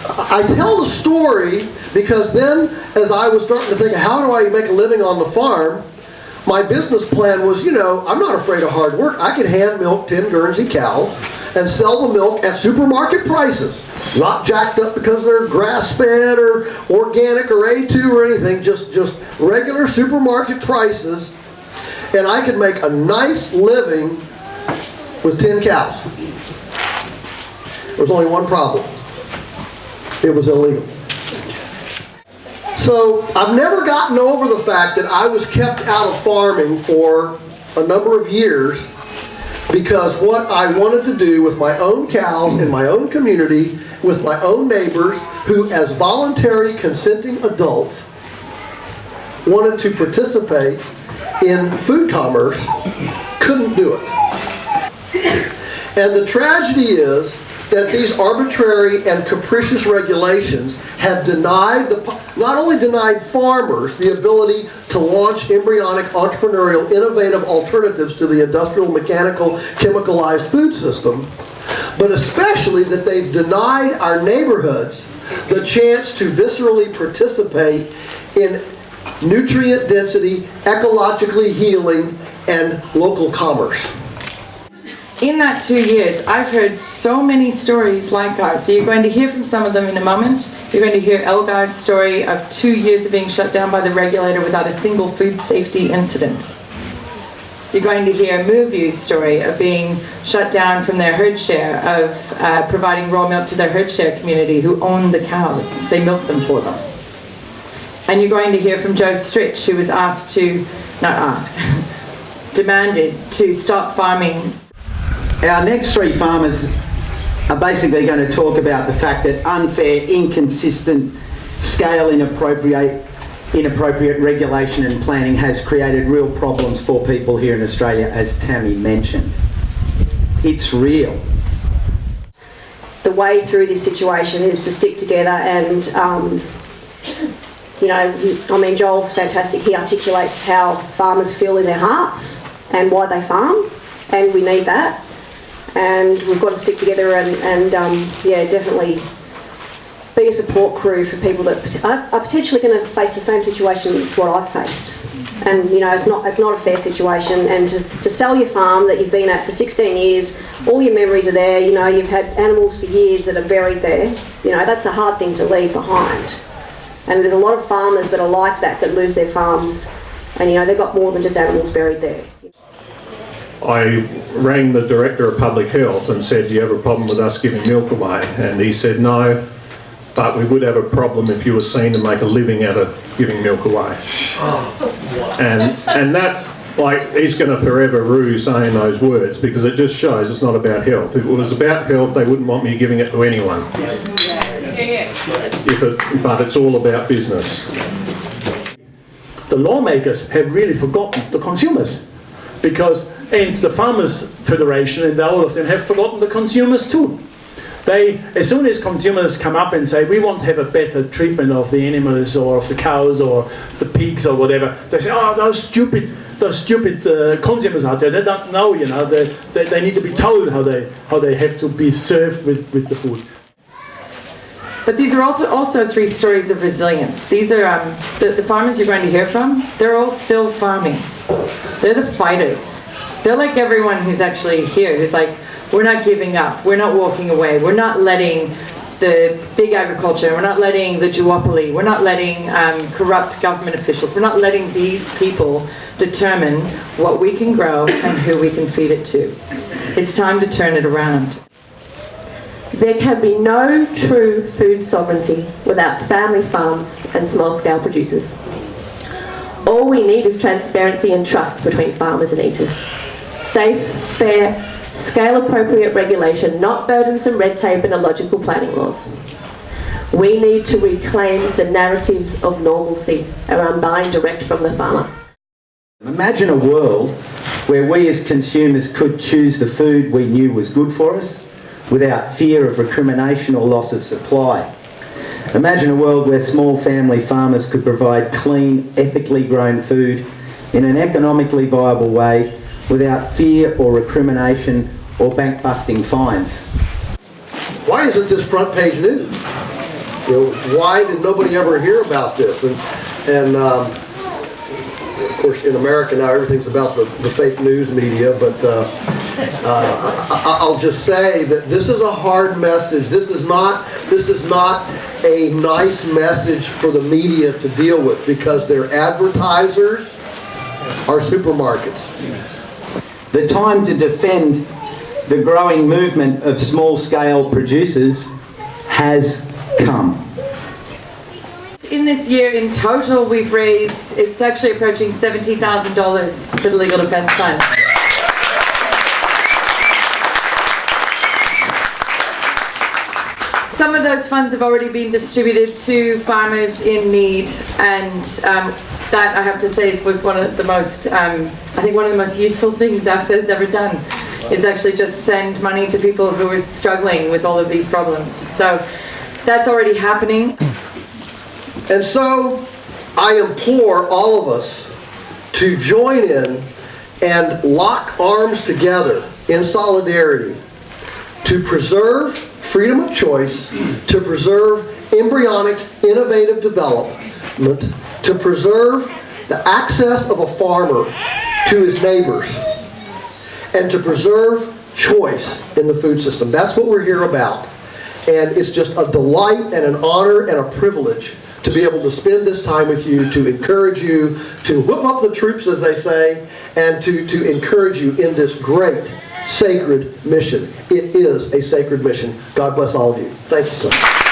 I tell the story because then, as I was starting to think, how do I make a living on the farm? My business plan was, I'm not afraid of hard work. I can hand milk 10 Guernsey cows and sell the milk at supermarket prices. Not jacked up because they're grass-fed or organic or A2 or anything, just regular supermarket prices. And I could make a nice living with 10 cows. There was only one problem. It was illegal. So I've never gotten over the fact that I was kept out of farming for a number of years because what I wanted to do with my own cows in my own community, with my own neighbors who, as voluntary consenting adults, wanted to participate in food commerce, couldn't do it. And the tragedy is that these arbitrary and capricious regulations have not only denied farmers the ability to launch embryonic, entrepreneurial, innovative alternatives to the industrial, mechanical, chemicalized food system, but especially that they've denied our neighborhoods the chance to viscerally participate in nutrient density, ecologically healing, and local commerce. In that 2 years, I've heard so many stories like ours. So you're going to hear from some of them in a moment. You're going to hear Elgar's story of 2 years of being shut down by the regulator without a single food safety incident. You're going to hear Moorview's story of being shut down from their herd share, of providing raw milk to their herd share community who own the cows. They milk them for them. And you're going to hear from Joe Stritch, who was demanded to stop farming. Our next three farmers are basically going to talk about the fact that unfair, inconsistent, scale inappropriate regulation and planning has created real problems for people here in Australia, as Tammy mentioned. It's real. The way through this situation is to stick together and, Joel's fantastic. He articulates how farmers feel in their hearts and why they farm, and we need that. And we've got to stick together and definitely be a support crew for people that are potentially going to face the same situation as what I've faced. And it's not a fair situation. And to sell your farm that you've been at for 16 years, all your memories are there. You've had animals for years that are buried there. That's a hard thing to leave behind. And there's a lot of farmers that are like that lose their farms, and they've got more than just animals buried there. I rang the Director of Public Health and said, do you have a problem with us giving milk away? And he said, no, but we would have a problem if you were seen to make a living out of giving milk away. And that, he's going to forever rue saying those words because it just shows it's not about health. If it was about health, they wouldn't want me giving it to anyone. But it's all about business. The lawmakers have really forgotten the consumers. And the Farmers Federation and all of them have forgotten the consumers too. As soon as consumers come up and say, we want to have a better treatment of the animals or of the cows or the pigs or whatever, they say, oh, those stupid consumers out there, they don't know, they need to be told how they have to be served with the food. But these are also three stories of resilience. These are the farmers you're going to hear from. They're all still farming. They're the fighters. They're like everyone who's actually here, who's like, we're not giving up. We're not walking away. We're not letting the big agriculture. We're not letting the duopoly. We're not letting corrupt government officials. We're not letting these people determine what we can grow and who we can feed it to. It's time to turn it around. There can be no true food sovereignty without family farms and small-scale producers. All we need is transparency and trust between farmers and eaters. Safe, fair, scale-appropriate regulation, not burdensome red tape and illogical planning laws. We need to reclaim the narratives of normalcy around buying direct from the farmer. Imagine a world where we as consumers could choose the food we knew was good for us without fear of recrimination or loss of supply. Imagine a world where small family farmers could provide clean, ethically grown food in an economically viable way without fear or recrimination or bank-busting fines. Why isn't this front page news? You know, why did nobody ever hear about this? And of course, in America now, everything's about the fake news media, but I'll just say that this is a hard message. This is not a nice message for the media to deal with, because their advertisers are supermarkets. The time to defend the growing movement of small-scale producers has come. In this year, in total, we've raised, it's actually approaching $70,000 for the Legal Defence Fund. Some of those funds have already been distributed to farmers in need, and that, I have to say, was one of the most, I think one of the most useful things AFSA's ever done, is actually just send money to people who are struggling with all of these problems. So that's already happening. And so I implore all of us to join in and lock arms together in solidarity to preserve freedom of choice, to preserve embryonic innovative development, to preserve the access of a farmer to his neighbors, and to preserve choice in the food system. That's what we're here about. And it's just a delight and an honor and a privilege to be able to spend this time with you, to encourage you, to whip up the troops, as they say, and to encourage you in this great sacred mission. It is a sacred mission. God bless all of you. Thank you so much.